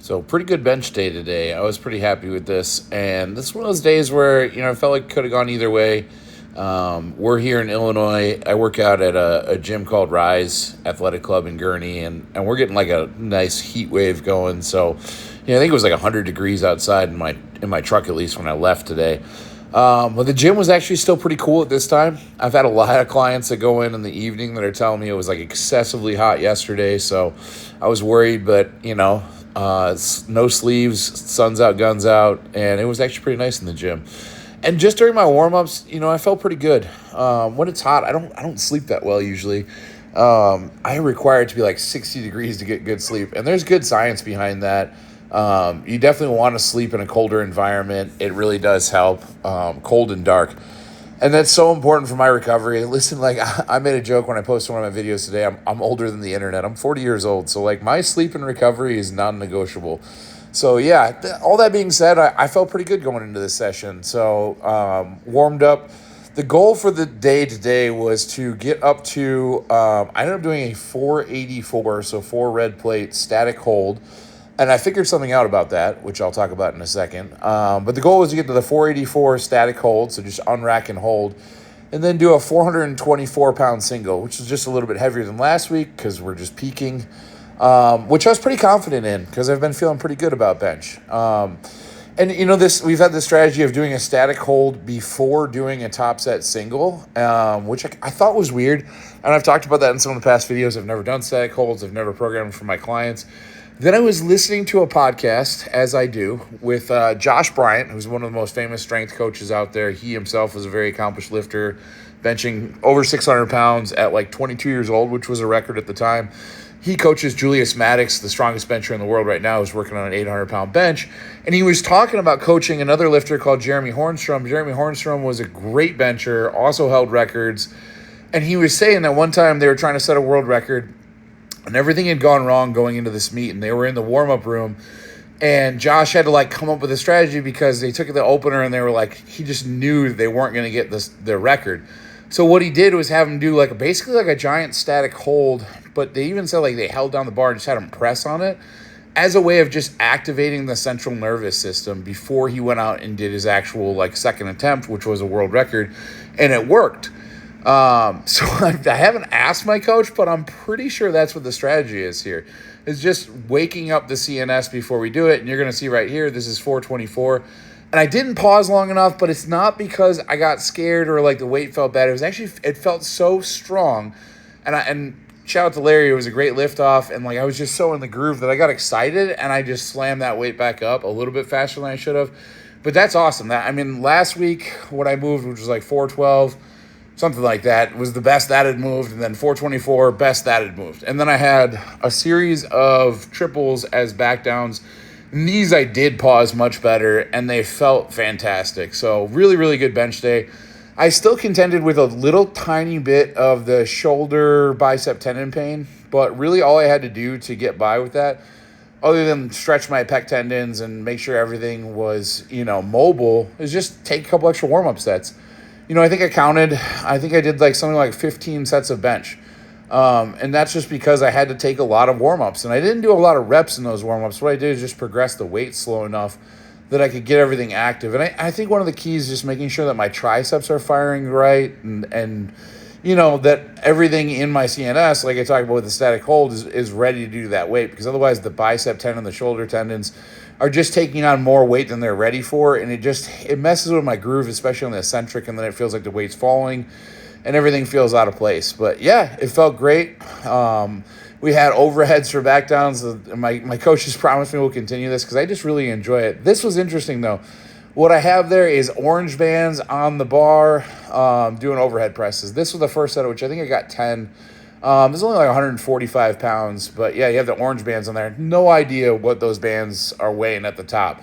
So pretty good bench day today. I was pretty happy with this, and this is one of those days where I felt like it could have gone either way. We're here in Illinois. I work out at a gym called Rise Athletic Club in Gurnee, and we're getting like a nice heat wave going. So, I think it was like 100 degrees outside in my truck at least when I left today. But the gym was actually still pretty cool at this time. I've had a lot of clients that go in the evening that are telling me it was like excessively hot yesterday, so I was worried, but no sleeves, sun's out, guns out, and it was actually pretty nice in the gym. And just during my warm-ups, I felt pretty good. When it's hot, I don't sleep that well usually. I require it to be like 60 degrees to get good sleep, and there's good science behind that. You definitely want to sleep in a colder environment. It really does help, cold and dark. And that's so important for my recovery. Listen, like I made a joke when I posted one of my videos today. I'm older than the internet. I'm 40 years old. So like my sleep and recovery is non-negotiable. So yeah, all that being said, I felt pretty good going into this session. So warmed up. The goal for the day today was to get up to, I ended up doing a 484, so 4 red plate static hold. And I figured something out about that, which I'll talk about in a second. But the goal was to get to the 484 static hold, so just unrack and hold, and then do a 424-pound single, which is just a little bit heavier than last week because we're just peaking, which I was pretty confident in because I've been feeling pretty good about bench. And we've had the strategy of doing a static hold before doing a top set single, which I thought was weird. And I've talked about that in some of the past videos. I've never done static holds. I've never programmed for my clients. Then I was listening to a podcast, as I do, with Josh Bryant, who's one of the most famous strength coaches out there. He himself was a very accomplished lifter, benching over 600 pounds at like 22 years old, which was a record at the time. He coaches Julius Maddox, the strongest bencher in the world right now, who's working on an 800-pound bench. And he was talking about coaching another lifter called Jeremy Hornstrom. Jeremy Hornstrom was a great bencher, also held records. And he was saying that one time they were trying to set a world record, and everything had gone wrong going into this meet, and they were in the warm-up room, and Josh had to like come up with a strategy because they took the opener and they were like, he just knew they weren't going to get their record. So what he did was have him do basically like a giant static hold, but they even said like they held down the bar and just had him press on it as a way of just activating the central nervous system before he went out and did his actual like second attempt, which was a world record, and it worked. So I haven't asked my coach, but I'm pretty sure that's what the strategy is here. It's just waking up the CNS before we do it. And you're going to see right here, this is 424. And I didn't pause long enough, but it's not because I got scared or like the weight felt bad. It was actually, it felt so strong. And shout out to Larry. It was a great lift off. And like, I was just so in the groove that I got excited and I just slammed that weight back up a little bit faster than I should have. But that's awesome. Last week, what I moved, which was like 412, something like that, was the best that had moved, and then 424, best that had moved. And then I had a series of triples as back downs. And these I did pause much better, and they felt fantastic. So really, really good bench day. I still contended with a little tiny bit of the shoulder bicep tendon pain, but really all I had to do to get by with that, other than stretch my pec tendons and make sure everything was, mobile, is just take a couple extra warm-up sets. I think I did like something like 15 sets of bench. And that's just because I had to take a lot of warm-ups. And I didn't do a lot of reps in those warm-ups. What I did is just progress the weight slow enough that I could get everything active. And I think one of the keys is just making sure that my triceps are firing right and that everything in my CNS, like I talked about with the static hold, is ready to do that weight. Because otherwise the bicep tendon, the shoulder tendons are just taking on more weight than they're ready for, and it messes with my groove, especially on the eccentric, and then it feels like the weight's falling, and everything feels out of place. But yeah, it felt great. We had overheads for back downs. My coaches promised me we'll continue this because I just really enjoy it. This was interesting though. What I have there is orange bands on the bar doing overhead presses. This was the first set, which I think I got 10. There's only like 145 pounds, but yeah, you have the orange bands on there. No idea what those bands are weighing at the top.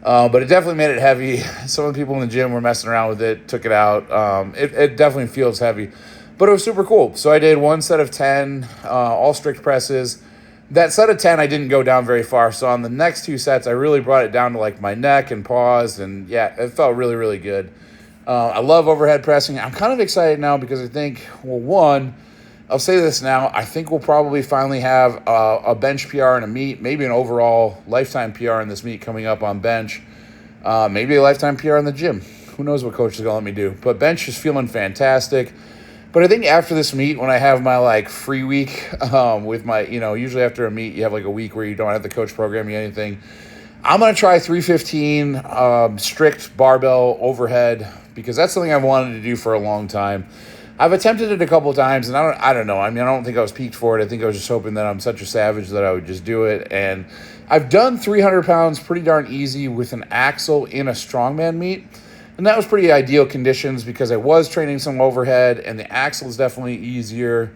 But it definitely made it heavy. Some of the people in the gym were messing around with it, took it out. It definitely feels heavy, but it was super cool. So I did one set of 10, all strict presses. That set of 10, I didn't go down very far. So on the next two sets, I really brought it down to like my neck and paused. And yeah, it felt really, really good. I love overhead pressing. I'm kind of excited now because I think, well, one, I'll say this now. I think we'll probably finally have a bench PR and a meet, maybe an overall lifetime PR in this meet coming up on bench. Maybe a lifetime PR in the gym. Who knows what coach is going to let me do. But bench is feeling fantastic. But I think after this meet, when I have my like free week with my, usually after a meet, you have like a week where you don't have the coach programming anything. I'm going to try 315 strict barbell overhead because that's something I've wanted to do for a long time. I've attempted it a couple of times, and I don't know. I mean, I don't think I was peaked for it. I think I was just hoping that I'm such a savage that I would just do it. And I've done 300 pounds pretty darn easy with an axle in a strongman meet. And that was pretty ideal conditions because I was training some overhead, and the axle is definitely easier.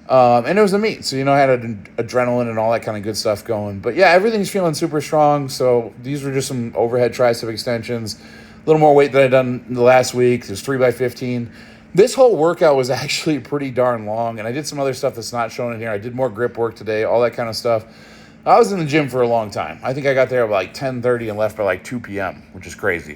And it was a meet, so, I had adrenaline and all that kind of good stuff going. But, yeah, everything's feeling super strong. So these were just some overhead tricep extensions. A little more weight than I'd done the last week. There's 3x15. This whole workout was actually pretty darn long, and I did some other stuff that's not shown in here. I did more grip work today, all that kind of stuff. I was in the gym for a long time. I think I got there at like 10:30 and left by like 2 p.m., which is crazy.